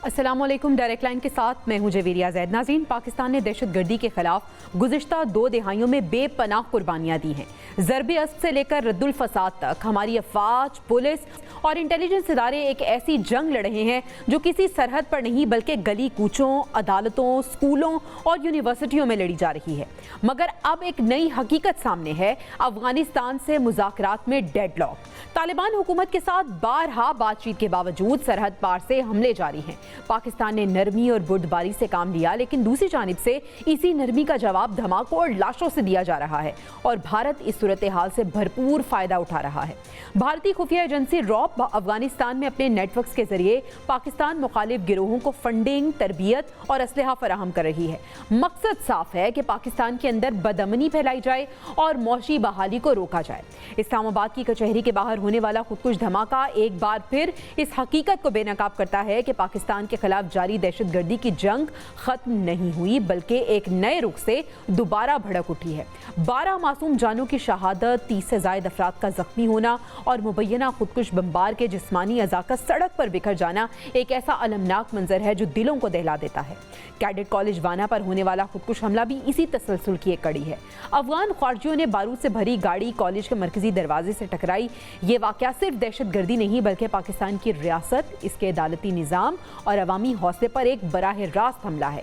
अस्सलामुअलैकुम। Direct line के साथ मैं हूं जवेरिया जैद। नाज़रीन, पाकिस्तान ने दहशतगर्दी के खिलाफ गुज़िश्ता 2 दिहाइयों में बेपनाह कुर्बानियाँ दी हैं। ज़रबे अस्ब से लेकर रद्दुल फसाद तक हमारी अफवाज, पुलिस और इंटेलिजेंस इदारे एक ऐसी जंग लड़ रहे हैं जो किसी सरहद पर नहीं बल्कि गली कूचों, अदालतों, स्कूलों और यूनिवर्सिटियों में लड़ी जा रही है। मगर अब एक नई हकीकत सामने है। अफगानिस्तान से मुज़ाकरात में डेडलॉक। तालिबान हुकूमत के साथ बारहा बातचीत के बावजूद सरहद पार से हमले जारी हैं। पाकिस्तान ने नरमी और बुर्दबारी से काम लिया, लेकिन दूसरी जानिब से इसी नरमी का जवाब धमाकों और लाशों से दिया जा रहा है और भारत इस सूरत हाल से भरपूर फायदा उठा रहा है। भारतीय खुफिया एजेंसी रॉब अफगानिस्तान में अपने नेटवर्क्स के जरिए पाकिस्तान मुखालिफ गिरोहों को फंडिंग, तरबियत और असलहा फराहम कर रही है। मकसद साफ है कि पाकिस्तान के अंदर बदअमनी फैलाई जाए और मौशी बहाली को रोका जाए। इस्लामाबाद की कचहरी के बाहर होने वाला खुदकुश धमाका एक बार फिर इस हकीकत को बेनकाब करता है कि पाकिस्तान के खिलाफ जारी दहशतगर्दी की जंग खत्म नहीं हुई, बल्कि एक नए रुख से दोबारा भड़क उठी है। 12 मासूम जानों की शहादत, 30 से ज्यादा अफराद का जख्मी होना और मुबैना खुदकुश बमबार के जिस्मानी अज़ा का सड़क पर बिखर जाना एक ऐसा अलमनाक मंजर है जो दिलों को दहला देता है। कैडेट कॉलेज वाना पर होने वाला खुदकुश हमला भी इसी तसलसल की एक कड़ी है। अफगान ख्वारजियों ने बारूद से भरी गाड़ी कॉलेज के मरकजी दरवाजे से टकराई। ये वाकया सिर्फ दहशतगर्दी नहीं बल्कि पाकिस्तान की रियासत, इसके अदालती निज़ाम और अवामी हौसले पर एक बराह रास्त हमला है।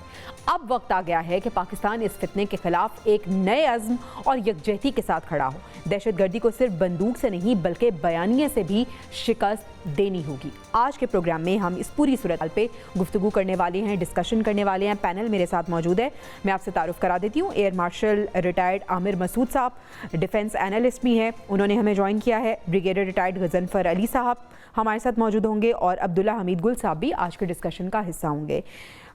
अब वक्त आ गया है कि पाकिस्तान इस फितने के खिलाफ एक नए अज़्म और यकजहती के साथ खड़ा हो। दहशतगर्दी को सिर्फ बंदूक से नहीं बल्कि बयानिए से भी शिकस्त देनी होगी। आज के प्रोग्राम में हम इस पूरी सूरत हाल पे गुफ्तगू करने वाले हैं, डिस्कशन करने वाले हैं। पैनल मेरे साथ मौजूद है। मैं आपसे तारुफ करा देती हूँ। Air marshal retired Aamir Masood साहब डिफेंस एनालिस्ट भी हैं, उन्होंने हमें ज्वाइन किया है। ब्रिगेडियर रिटायर्ड गजनफर अली साहब हमारे साथ मौजूद होंगे और अब्दुल्ला हमीद गुल साहब भी आज के डिस्कशन का हिस्सा होंगे।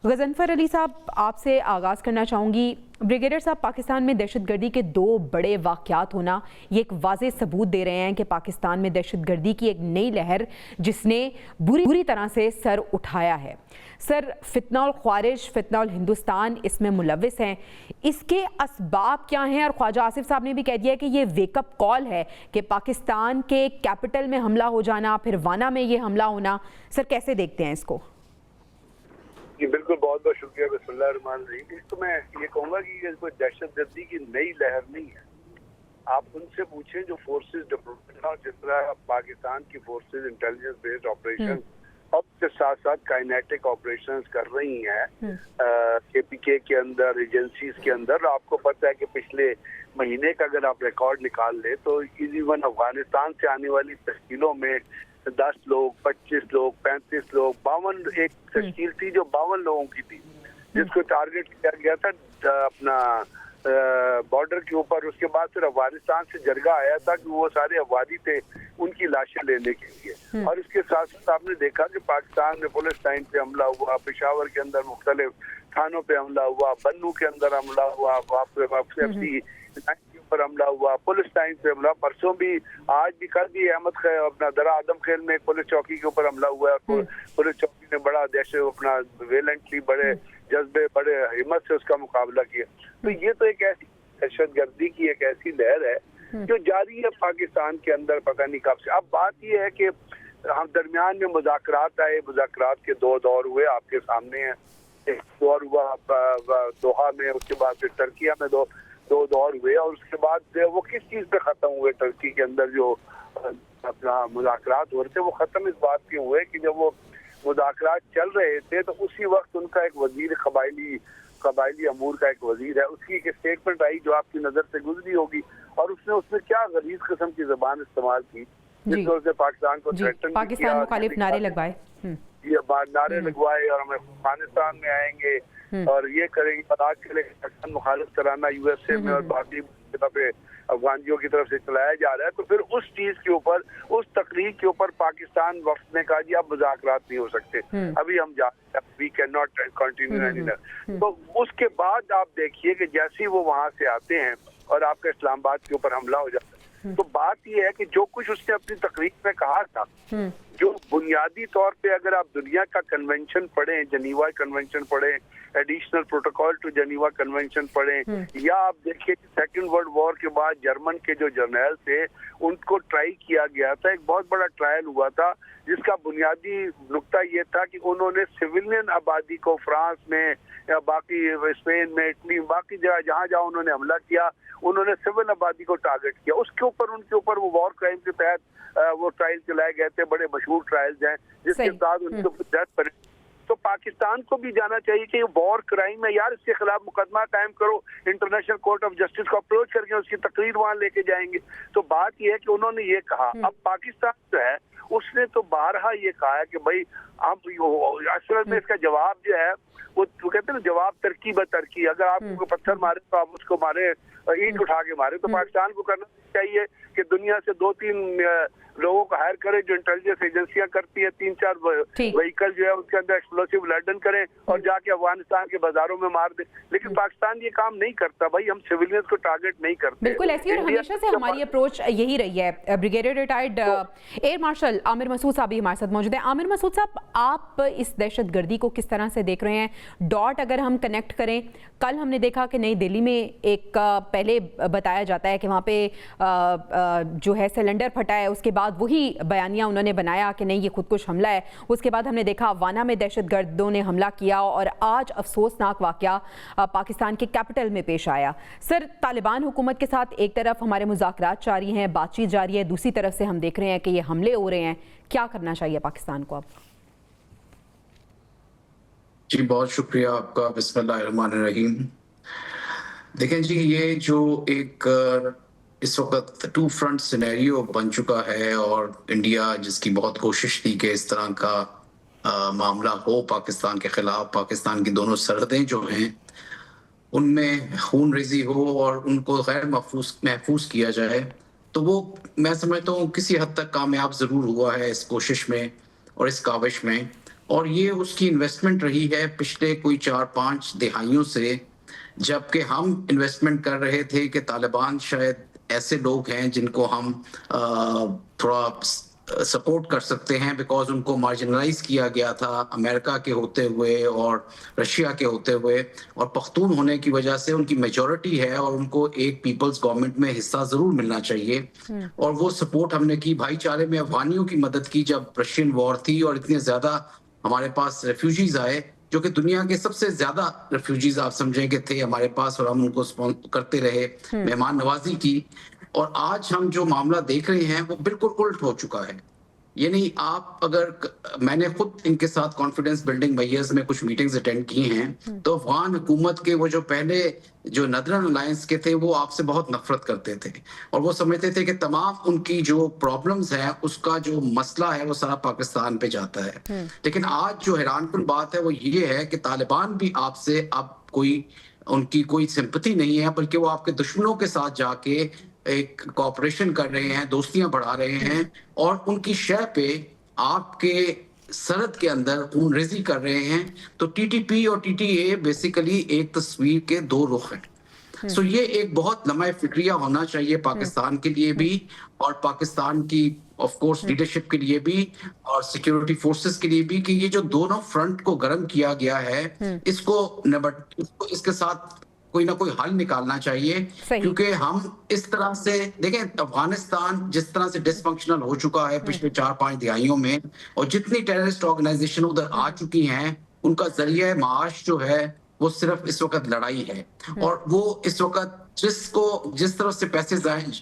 गजनफर अली साहब, आपसे आगाज़ करना चाहूँगी। ब्रिगेडियर साहब, पाकिस्तान में दहशतगर्दी के 2 बड़े वाक़यात होना ये एक वाज़ेह सबूत दे रहे हैं कि पाकिस्तान में दहशतगर्दी की एक नई लहर जिसने बुरी तरह से सर उठाया है। सर, फितना और ख्वारिज, फितना और हिंदुस्तान इसमें मुलविस हैं। इसके असबाब क्या हैं? और ख्वाजा आसिफ साहब ने भी कह दिया कि ये वेकअप कॉल है कि पाकिस्तान के कैपिटल में हमला हो जाना, फिर वाना में ये हमला होना। सर, कैसे देखते हैं इसको? जी बिल्कुल, बहुत बहुत शुक्रिया। बिस्मिल्लाहिर्रहमानिर्रहीम। तो मैं ये कहूँगा कि ये कोई दहशतगर्दी की नई लहर नहीं है। आप उनसे पूछें जो फोर्सेस डेवलपमेंट और जिस तरह पाकिस्तान की फोर्सेस इंटेलिजेंस बेस्ड ऑपरेशन और उसके साथ साथ काइनेटिक ऑपरेशंस कर रही हैं केपीके के अंदर, एजेंसीज के अंदर। आपको पता है कि पिछले महीने का अगर आप रिकॉर्ड निकाल ले तो इवन अफगानिस्तान से आने वाली तश्कीलों में 10 लोग, 25 लोग, 35 लोग, 52 एक तश्कील थी जो 52 लोगों की थी, जिसको टारगेट किया गया था अपना बॉर्डर के ऊपर। उसके बाद फिर अफगानिस्तान से जरगा आया था कि वो सारे अफगानी थे उनकी लाशें लेने के लिए। और इसके साथ साथ आपने देखा कि पाकिस्तान में पुलिस लाइन पे हमला हुआ, पेशावर के अंदर मुख्तलिफ थानों पे हमला हुआ, बन्नू के अंदर हमला हुआ, के ऊपर हमला हुआ, पुलिस लाइन पे हमला। परसों भी, आज भी, कल भी अहमद अपना दरा आदम खेल में एक पुलिस चौकी के ऊपर हमला हुआ है। पुलिस चौकी ने बड़ा दहशत अपना वेलेंटली, बड़े जज्बे, बड़े हिम्मत से उसका मुकाबला किया। तो ये तो एक ऐसी दहशतगर्दी की एक ऐसी लहर है जो जारी है पाकिस्तान के अंदर, पता नहीं कब से। अब बात ये है कि हम दरमियान में मुज़ाकरात आए, मुज़ाकरात के 2 दौर हुए, आपके सामने है। एक दौर हुआ दोहा में, उसके बाद फिर टर्किया में दो दौर हुए और उसके बाद वो किस चीज पे खत्म हुए? टर्की के अंदर जो अपना मुज़ाकरात हो रहे थे वो खत्म इस बात के हुए कि जब वो मुज़ाकरात चल रहे थे तो उसी वक्त उनका एक वजीर कबायली अमूर का एक वजीर है, उसकी एक स्टेटमेंट आई जो आपकी नजर से गुजरी होगी और उसने क्या गलीज किस्म की जबान इस्तेमाल की जिससे उसने पाकिस्तान को थ्रेटन पाकिस्तान मुखालिफ नारे लगवाए, ये नारे लगवाए और हम अफगानिस्तान में आएंगे और ये करेंगे, आज के लिए मुखालिफ तराना यूएसए में और बाकी जगह पे अफगानियों की तरफ से चलाया जा रहा है। तो फिर उस चीज के ऊपर, उस तकरीर के ऊपर पाकिस्तान वफ्द ने कहा जी अब मुज़ाकरात नहीं हो सकते, अभी हम we can not continue any. तो उसके बाद आप देखिए कि जैसे ही वो वहां से आते हैं और आपका इस्लामाबाद के ऊपर हमला हो जाता है, तो बात यह है कि जो कुछ उसने अपनी तकरीर में कहा था जो बुनियादी तौर पे अगर आप दुनिया का कन्वेंशन पढ़ें, जनीवा कन्वेंशन पढ़ें, additional protocol to Geneva convention पढ़ें, या आप देखिए कि सेकेंड वर्ल्ड वॉर के बाद जर्मन के जो जर्नल थे उनको ट्राई किया गया था, एक बहुत बड़ा ट्रायल हुआ था जिसका बुनियादी नुक्ता ये था कि उन्होंने सिविलियन आबादी को फ्रांस में या बाकी स्पेन में, इटली, बाकी जगह जहाँ जहाँ उन्होंने हमला किया उन्होंने सिविल आबादी को टारगेट किया। उसके ऊपर उनके ऊपर वो वॉर क्राइम के तहत वो ट्रायल चलाए गए थे, बड़े मशहूर ट्रायल्स हैं जिसके साथ उनके ऊपर डेथ पर। तो पाकिस्तान को भी जाना चाहिए कि वॉर क्राइम है यार, इसके खिलाफ मुकदमा कायम करो, इंटरनेशनल कोर्ट ऑफ जस्टिस को अप्रोच करके उसकी तकरीर वहां लेके जाएंगे। तो बात यह है कि उन्होंने ये कहा। अब पाकिस्तान जो है उसने तो बारहा ये कहा है कि भाई अब असल में इसका जवाब जो है वो कहते हैं ना, जवाब तरकी ब तरकी। अगर आप उनको पत्थर मारे तो आप उसको मारे, ईंट उठा के मारे। तो पाकिस्तान को करना चाहिए कि दुनिया से 2-3 लोगों को हायर करें जो इंटेलिजेंस एजेंसियां करती है, 3-4 व्हीकल जो है उसके अंदर एक्सप्लोसिव लैंडन करें और जाके अफगानिस्तान के बाजारों में मार दे। लेकिन पाकिस्तान ये काम नहीं करता भाई, हम सिविलियंस को टारगेट नहीं करते। बिल्कुल ऐसी, और हमेशा से हमारी अप्रोच यही रही है। Brigadier retired air marshal Aamir Masood साहब भी हमारे साथ मौजूद हैं। आमिर मसूद साहब, आप इस दहशतगर्दी को किस तरह से देख रहे हैं? डॉट अगर हम कनेक्ट करें, कल हमने देखा कि नई दिल्ली में एक पहले बताया जाता है कि वहाँ पे जो है सिलेंडर फटा है, उसके बाद वही बयानिया उन्होंने बनाया कि नहीं ये खुदकुश हमला है। उसके बाद हमने देखा वाना में दहशतगर्दों ने हमला किया और आज अफसोसनाक वाकया पाकिस्तान के कैपिटल में पेश आया। सर, तालिबान हुकूमत के साथ एक तरफ हमारे मुज़ाकरात जारी हैं, बातचीत जारी है, दूसरी तरफ से हम देख रहे हैं कि ये हमले हो रहे हैं। क्या करना चाहिए पाकिस्तान को अब? जी बहुत शुक्रिया आपका। बिस्मिल्लाहिर्रहमानिर्रहीम। देखें जी, ये जो एक इस वक्त 2 फ्रंट सिनेरियो बन चुका है और इंडिया जिसकी बहुत कोशिश थी कि इस तरह का मामला हो पाकिस्तान के खिलाफ, पाकिस्तान की दोनों सरहदें जो हैं उनमें खून रेजी हो और उनको गैर महफूज किया जाए, तो वो मैं समझता हूँ किसी हद तक कामयाब ज़रूर हुआ है इस कोशिश में और इस काविश में। और ये उसकी इन्वेस्टमेंट रही है पिछले कोई 4-5 दिहाइयों से, जबकि हम इन्वेस्टमेंट कर रहे थे कि तालिबान शायद ऐसे लोग हैं जिनको हम थोड़ा सपोर्ट कर सकते हैं, बिकॉज उनको मार्जिनलाइज किया गया था अमेरिका के होते हुए और रशिया के होते हुए, और पख्तून होने की वजह से उनकी मेजॉरिटी है और उनको एक पीपल्स गवर्नमेंट में हिस्सा जरूर मिलना चाहिए। और वो सपोर्ट हमने की। भाईचारे में अफगानियों की मदद की जब रशियन वॉर थी और इतने ज्यादा हमारे पास रेफ्यूजीज आए, जो कि दुनिया के सबसे ज्यादा रेफ्यूजीज आप समझेंगे थे हमारे पास, और हम उनको स्पॉन्सर करते रहे, मेहमान नवाजी की। और आज हम जो मामला देख रहे हैं वो बिल्कुल उल्ट हो चुका है। ये नहीं, आप अगर मैंने खुद इनके साथ कॉन्फिडेंस बिल्डिंग मैयर्स में कुछ मीटिंग्स अटेंड की हैं, तो अफगान हुकूमत के वो जो पहले जो नदरन अलायंस के थे वो आपसे बहुत नफरत करते थे और वो समझते थे कि तमाम उनकी जो प्रॉब्लम्स हैं उसका जो मसला है वो सारा पाकिस्तान पे जाता है। लेकिन आज जो हैरानकुन बात है वो ये है कि तालिबान भी आपसे अब उनकी कोई सिंपैथी नहीं है, बल्कि वो आपके दुश्मनों के साथ जाके एक कॉपरेशन कर रहे हैं, दोस्तियां बढ़ा रहे हैं और उनकी शह पे आपके सरहद के अंदर खून रेजी कर रहे हैं। तो टीटीपी और टीटीए बेसिकली एक तस्वीर के 2 रुख हैं। सो ये एक बहुत लम्हा फिक्रिया होना चाहिए पाकिस्तान के लिए भी और पाकिस्तान की ऑफ कोर्स लीडरशिप के लिए भी और सिक्योरिटी फोर्सेस के लिए भी, कि ये जो दोनों फ्रंट को गर्म किया गया है इसको इसके साथ कोई ना कोई हल निकालना चाहिए। क्योंकि हम इस तरह से देखें, अफगानिस्तान जिस तरह से डिसफंक्शनल हो चुका है पिछले 4-5 दिहाइयों में, और जितनी टेररिस्ट ऑर्गेनाइजेशन उधर आ चुकी हैं, उनका जरिया माश जो है वो सिर्फ इस वक्त लड़ाई है। और वो इस वक्त जिस तरफ से पैसे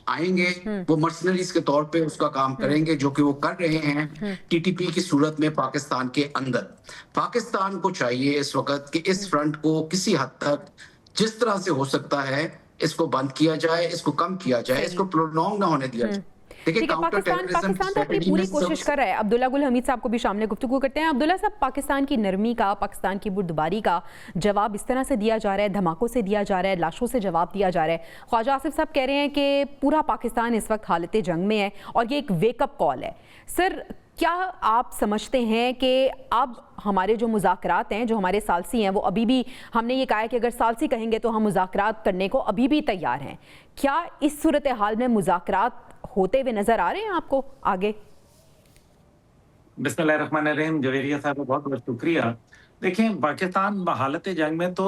आएंगे वो मर्सनरीज के तौर पे उसका काम करेंगे, जो कि वो कर रहे हैं टीटीपी की सूरत में पाकिस्तान के अंदर। पाकिस्तान को चाहिए इस वक्त कि इस फ्रंट को किसी हद तक जिस तरह से हो सकता है इसको बंद किया जाए, इसको कम किया जाए, इसको प्रोलॉन्ग ना होने दिया जाए। ठीक है, पाकिस्तान तो अपनी पूरी कोशिश कर रहा है। अब्दुल्ला गुल हमीद साहब को भी शामिल गुफ्तगू करते हैं। अब्दुल्ला साहब, पाकिस्तान की नरमी का, पाकिस्तान की बुर्दबारी का जवाब इस तरह से दिया जा रहा है, धमाकों से दिया जा रहा है, लाशों से जवाब दिया जा रहा है। ख्वाजा आसिफ साहब कह रहे हैं कि पूरा पाकिस्तान इस वक्त हालत जंग में है और ये एक वेकअप कॉल है। सर, क्या आप समझते हैं कि अब हमारे जो मुज़ाकरात हैं, जो हमारे सालसी हैं, वो अभी भी, हमने ये कहा है कि अगर सालसी कहेंगे तो हम मुज़ाकरात करने को अभी भी तैयार हैं, क्या इस सूरत हाल में मुज़ाकरात होते हुए नजर आ रहे हैं आपको आगे? बिस्मिल्लाहिर्रहमानिर्रहीम। जवेरिया साहब बहुत बहुत शुक्रिया। देखिए, पाकिस्तान हालत जंग में तो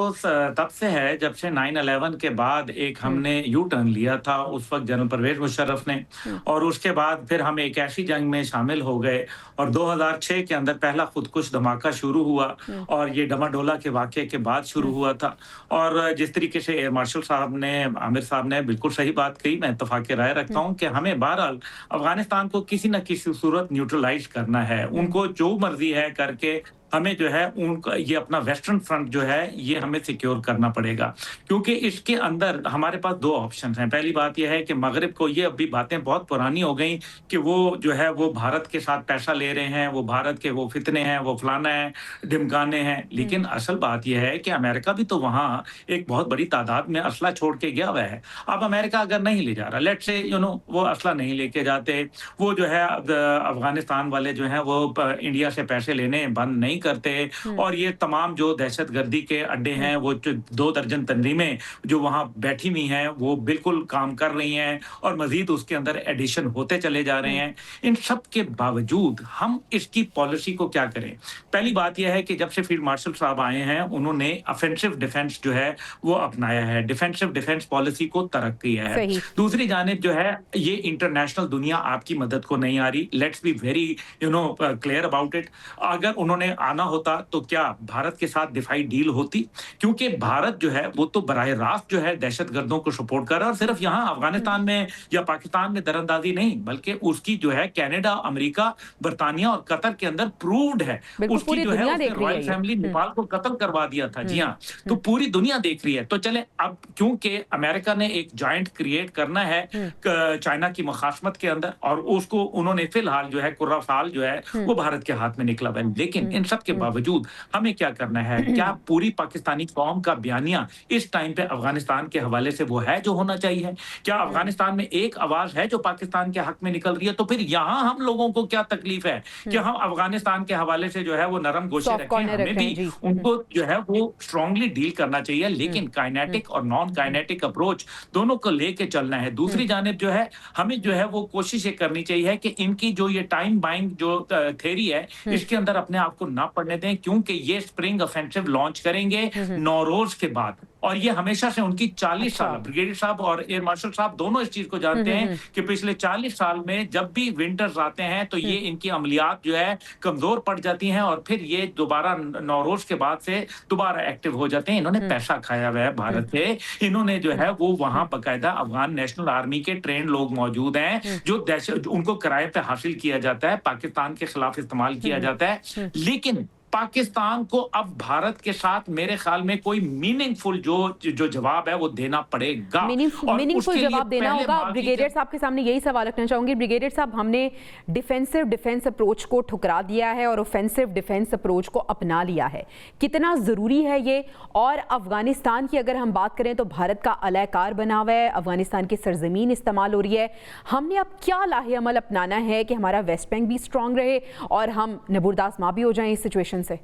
तब से है जब से 9/11 के बाद एक हम्म, हमने यू टर्न लिया था उस वक्त जनरल परवेज मुशर्रफ ने, हम्म, और उसके बाद फिर हम एक ऐसी जंग में शामिल हो गए और 2006 के अंदर पहला खुदकुश धमाका शुरू हुआ, हम्म, और ये डमाडोला के वाक़ये के बाद शुरू हम्म, हुआ था। और जिस तरीके से एयर मार्शल साहब ने, आमिर साहब ने बिल्कुल सही बात कही, मैं इत्तफ़ाक़ राय रखता हम्म, हूँ कि हमें बहरहाल अफ़गानिस्तान को किसी न किसी सूरत न्यूट्रलाइज़ करना है। हम्म, उनको जो मर्ज़ी है करके हमें जो है उनका ये अपना वेस्टर्न फ्रंट जो है ये हमें सिक्योर करना पड़ेगा। क्योंकि इसके अंदर हमारे पास 2 ऑप्शन हैं। पहली बात ये है कि मग़रिब को, ये अभी बातें बहुत पुरानी हो गई कि वो जो है वो भारत के साथ पैसा ले रहे हैं, वो भारत के वो फितने हैं, वो फलाना है, ढिमकाने हैं। हम्म, लेकिन असल बात ये है कि अमेरिका भी तो वहाँ एक बहुत बड़ी तादाद में असला छोड़ के गया हुआ है। अब अमेरिका अगर नहीं ले जा रहा, लेट्स से वो असला नहीं लेके जाते, वो जो है अफ़गानिस्तान वाले जो हैं वो इंडिया से पैसे लेने बंद नहीं करते, हम्म, और ये तमाम जो दहशतगर्दी के अड्डे हम्म, हैं, वो जो 2 दर्जन तंजीमें जो वहाँ बैठी हुई हैं, वो बिल्कुल काम कर रही हैं, और मज़ीद उसके अंदर एडिशन होते चले जा रहे हम्म, हैं। इन सब के बावजूद हम इसकी पॉलिसी को क्या करें? पहली बात यह है कि जब से फील्ड मार्शल साहब आए हैं, उन्होंने ऑफेंसिव डिफेंस जो है वो अपनाया है, डिफेंसिव डिफेंस पॉलिसी को तरक किया है। सही। दूसरी जानिब जो है, ये इंटरनेशनल दुनिया आपकी मदद को नहीं आ रही। Let's be very clear about it. अगर उन्होंने आना होता तो क्या भारत के साथ दिफाई डील होती? क्योंकि भारत जो है वो तो बराह रास्त जो है दहशतगर्दों को सपोर्ट कर रहा है, और सिर्फ यहाँ हम्म, अफगानिस्तान में या पाकिस्तान में दरअंदाजी नहीं, बल्कि उसकी जो है कनाडा, अमेरिका, बर्तानिया और कतर के अंदर प्रूव्ड है। बिल्कुल उसकी पूरी जो है दुनिया उसने देख रही रॉयल है ये। फैमिली नेपाल को कत्ल करवा दिया था। जी हम्म, हाँ, तो हम्म, पूरी दुनिया देख रही है। तो चले, अब क्योंकि अमेरिका ने एक जॉइंट क्रिएट करना है हम्म, चाइना की मुखासमत के अंदर, और उसको उन्होंने फिलहाल जो है कुर्रा फाल जो है हम्म, वो भारत के हाथ में निकला हुआ है। लेकिन हम्म, इन सब के हम्म, बावजूद हमें क्या करना है? क्या पूरी पाकिस्तानी कौम का बयानिया इस टाइम पे अफगानिस्तान के हवाले से वो है जो होना चाहिए? क्या हम्म, अफगानिस्तान में एक आवाज है जो पाकिस्तान के हक में निकल रही है? तो फिर यहाँ हम लोगों को क्या तकलीफ है कि हम्म, हम अफगानिस्तान के हवाले से जो है वो नरम गोशे सॉफ्ट रखें? कॉर्नर हमें रख रहे हैं भी जी। उनको जो है वो स्ट्रांगली डील करना चाहिए, हम्म, लेकिन हम्म, काइनेटिक और नॉन हम्म, काइनेटिक अप्रोच दोनों को लेके चलना है। हम्म, दूसरी जानिब जो है, हमें जो है वो कोशिश ये करनी चाहिए कि इनकी जो ये टाइम बाइंग जो थ्योरी है, हम्म, इसके अंदर अपने आप को ना पड़ने दें, क्योंकि ये स्प्रिंग ऑफेंसिव लॉन्च करेंगे हम्म, नौरोज के बाद, और ये हमेशा से उनकी 40 अच्छा। साल, ब्रिगेडियर साहब और एयर मार्शल साहब दोनों इस चीज को हम्म, जानते हैं हम्म, कि पिछले 40 साल में जब भी विंटर्स आते हैं तो हम्म, ये इनकी अमलियात जो है कमजोर पड़ जाती हैं, और फिर ये दोबारा नौरोज के बाद से दोबारा एक्टिव हो जाते हैं। इन्होंने हम्म, पैसा खाया हुआ है हम्म, भारत से, इन्होंने जो हम्म, है वो वहां हम्म, बाकायदा अफगान नेशनल आर्मी के ट्रेन लोग मौजूद हैं, हम्म, जो दहशत उनको किराए पे हासिल किया जाता है, पाकिस्तान के खिलाफ इस्तेमाल किया हम्म, जाता है। हम्म, लेकिन पाकिस्तान को अब भारत के साथ मेरे ख्याल में कोई मीनिंगफुल जो जो जवाब है वो देना पड़ेगा, और मीनिंगफुल उसके लिए जवाब देना पहले होगा। बाकी ब्रिगेडियर साहब के सामने यही सवाल रखना चाहूंगी। ब्रिगेडियर साहब, हमने डिफेंसिव डिफेंस अप्रोच को ठुकरा दिया है और ऑफेंसिव डिफेंस अप्रोच को अपना लिया है। कितना ज़रूरी है ये? और अफगानिस्तान की अगर हम बात करें तो भारत का अलहकार बना हुआ है, अफगानिस्तान की सरजमीन इस्तेमाल हो रही है। हमने अब क्या लाहे अमल अपनाना है कि हमारा वेस्ट बैंक भी स्ट्रांग रहे और हम नबूरदास माँ भी हो जाएं इस सिचुएशन से?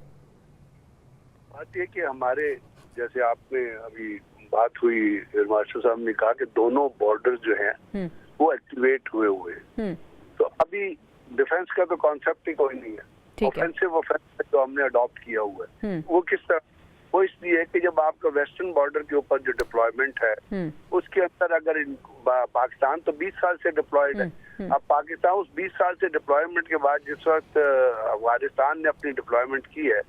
बात ये कि हमारे, जैसे आपने अभी बात हुई, एयर मार्शल साहब ने कहा कि दोनों बॉर्डर जो हैं वो एक्टिवेट हुए हैं। तो अभी डिफेंस का तो कॉन्सेप्ट ही कोई नहीं है। ऑफेंसिव ऑफेंस जो हमने अडॉप्ट किया हुआ है वो किस तरह, वो इसलिए है कि जब आपका वेस्टर्न बॉर्डर के ऊपर जो डिप्लॉयमेंट है उसके अंदर अगर पाकिस्तान तो 20 साल से डिप्लॉयड है। अब पाकिस्तान उस 20 साल से डिप्लॉयमेंट के बाद जिस वक्त अफगानिस्तान ने अपनी डिप्लॉयमेंट की है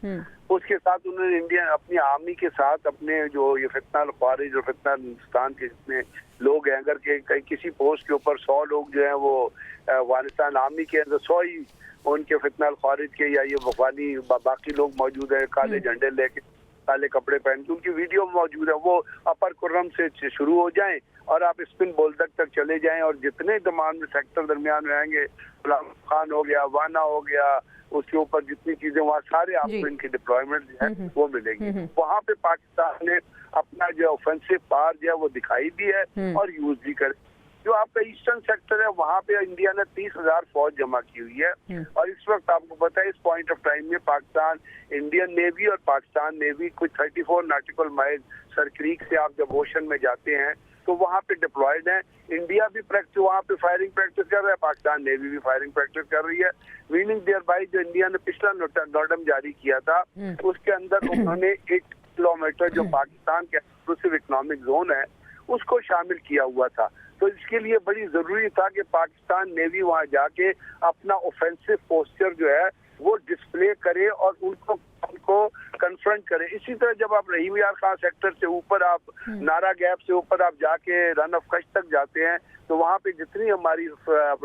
उसके साथ उन्होंने इंडिया अपनी आर्मी के साथ अपने जो ये फितना ख्वारिज और फितना हिंदुस्तान के जितने लोग हैं, अगर के किसी पोस्ट के ऊपर 100 लोग जो हैं वो अफगानिस्तान आर्मी के अंदर 100 ही उनके फितना ख्वारिज के या ये वफानी बाकी लोग मौजूद है, काले झंडे लेके काले कपड़े पहन के, उनकी वीडियो मौजूद है। वो अपर कुर्रम से शुरू हो जाएं और आप स्पिन बोल्दक तक चले जाएं और जितने तमाम सेक्टर दरमियान में आएंगे, गुलाम खान हो गया, वाना हो गया, उसके ऊपर जितनी चीजें वहाँ सारे आपको इनकी डिप्लॉयमेंट जो है वो मिलेगी। वहाँ पे पाकिस्तान ने अपना जो ऑफेंसिव पावर जो है वो दिखाई भी है और यूज भी कर। जो आपका ईस्टर्न सेक्टर है वहाँ पे इंडिया ने 30,000 फौज जमा की हुई है और इस वक्त आपको पता है इस पॉइंट ऑफ टाइम में पाकिस्तान, इंडियन नेवी और पाकिस्तान नेवी कुछ 34 नॉटिकल माइल सर क्रीक से आप जब ओशन में जाते हैं तो वहाँ पे डिप्लॉयड है। इंडिया भी प्रैक्टिस वहाँ पे फायरिंग प्रैक्टिस कर रहा है, पाकिस्तान नेवी भी फायरिंग प्रैक्टिस कर रही है। मीनिंग देयर बाय जो इंडिया ने पिछला नोटम जारी किया था उसके अंदर उन्होंने 8 किलोमीटर जो पाकिस्तान के एक्सक्लूसिव इकोनॉमिक जोन है उसको शामिल किया हुआ था। तो इसके लिए बड़ी जरूरी था कि पाकिस्तान नेवी वहाँ जाके अपना ऑफेंसिव पोस्चर जो है वो डिस्प्ले करे और उनको कन्फ्रंट करे। इसी तरह जब आप रहीम यार खान सेक्टर से ऊपर आप नारा गैप से ऊपर आप जाके रन ऑफ कच्छ तक जाते हैं तो वहाँ पे जितनी हमारी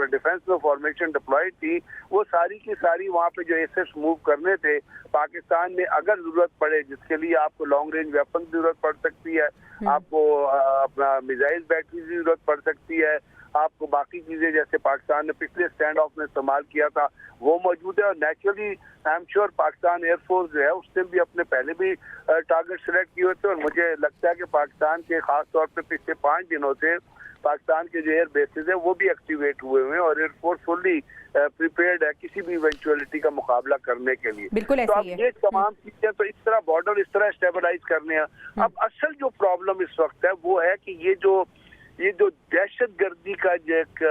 डिफेंस में फॉर्मेशन डिप्लॉयड थी वो सारी की सारी वहाँ पे जो एसेट्स मूव करने थे पाकिस्तान में अगर जरूरत पड़े, जिसके लिए आपको लॉन्ग रेंज वेपन की जरूरत पड़ सकती है, आपको अपना मिसाइल बैटरी की जरूरत पड़ सकती है, आपको बाकी चीजें जैसे पाकिस्तान ने पिछले स्टैंड ऑफ में इस्तेमाल किया था वो मौजूद है। और naturally I am sure Pakistan air force जो है उसने भी अपने पहले भी टारगेट सिलेक्ट किए होते और मुझे लगता है कि पाकिस्तान के खास तौर पे पिछले 5 दिनों से पाकिस्तान के जो एयर बेसिस है वो भी एक्टिवेट हुए हैं और एयरफोर्स फुल्ली प्रिपेयर्ड है किसी भी इवेंचुअलिटी का मुकाबला करने के लिए। बिल्कुल तो अब ऐसे ही ये तमाम चीजें तो इस तरह बॉर्डर इस तरह स्टेबलाइज करने हैं। अब असल जो प्रॉब्लम इस वक्त है वो है कि ये जो दहशतगर्दी का जो एक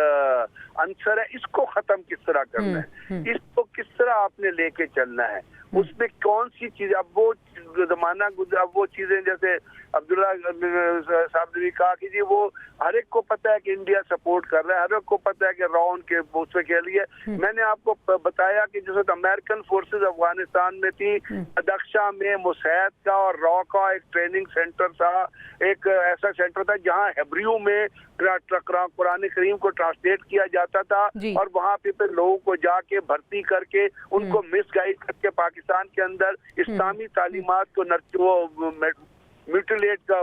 अंसर है इसको खत्म किस तरह करना है, इसको किस तरह आपने लेके चलना है, उसमें कौन सी चीज। अब वो जमाना अब वो चीजें जैसे अब्दुल्ला साहब ने भी कहा कि जी वो हर एक को पता है कि इंडिया सपोर्ट कर रहा है, हर एक को पता है कि राउंड के उसमें के लिए मैंने आपको बताया कि जैसे अमेरिकन फोर्सेस अफगानिस्तान में थी, अदक्षा में मुसैद का और रॉ का एक ट्रेनिंग सेंटर था, एक ऐसा सेंटर था जहां हेब्रियो में कुरान करीम को ट्रांसलेट किया जाता था और वहां पे लोगों को जाके भर्ती करके उनको मिसगाइड करके पाकिस्तान के अंदर इस्लामी तालीमात को म्यूटिलेट का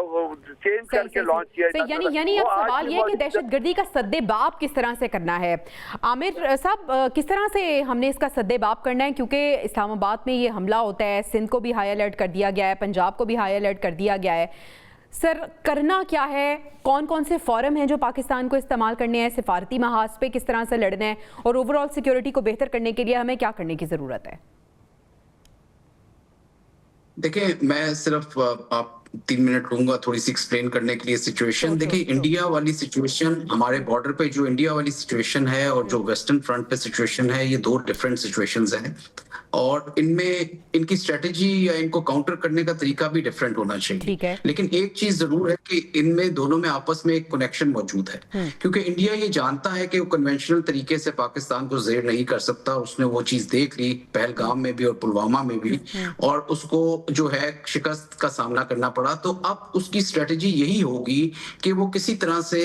चेंज करके लॉन्च किया जाता था। यानी अब सवाल ये है कि दहशतगर्दी का सद्देबाब किस तरह से करना है। आमिर साहब, किस तरह से हमने इसका सद्देबाब करना है, क्योंकि इस्लामाबाद में ये हमला होता है, सिंध को भी हाई अलर्ट कर दिया गया है, पंजाब को भी हाई अलर्ट कर दिया गया है। सर, करना क्या है, कौन कौन से फोरम हैं जो पाकिस्तान को इस्तेमाल करने हैं, सिफारती महाज पे किस तरह से लड़ना है और ओवरऑल सिक्योरिटी को बेहतर करने के लिए हमें क्या करने की ज़रूरत है? देखिए, मैं सिर्फ आप 3 मिनट लूंगा थोड़ी सी एक्सप्लेन करने के लिए सिचुएशन। देखिए, इंडिया वाली सिचुएशन, हमारे बॉर्डर पे जो इंडिया वाली सिचुएशन है और जो वेस्टर्न फ्रंट पे सिचुएशन है, ये 2 डिफरेंट सिचुएशंस हैं और इनमें इनकी स्ट्रेटेजी या इनको काउंटर करने का तरीका भी डिफरेंट होना चाहिए। लेकिन एक चीज जरूर है कि इनमें दोनों में आपस में एक कनेक्शन मौजूद है, क्योंकि इंडिया ये जानता है कि वो कन्वेंशनल तरीके से पाकिस्तान को जेर नहीं कर सकता। उसने वो चीज देख ली पहलगाम में भी और पुलवामा में भी, और उसको जो है शिकस्त का सामना करना पड़ा। तो अब उसकी स्ट्रेटेजी यही होगी कि वो किसी तरह से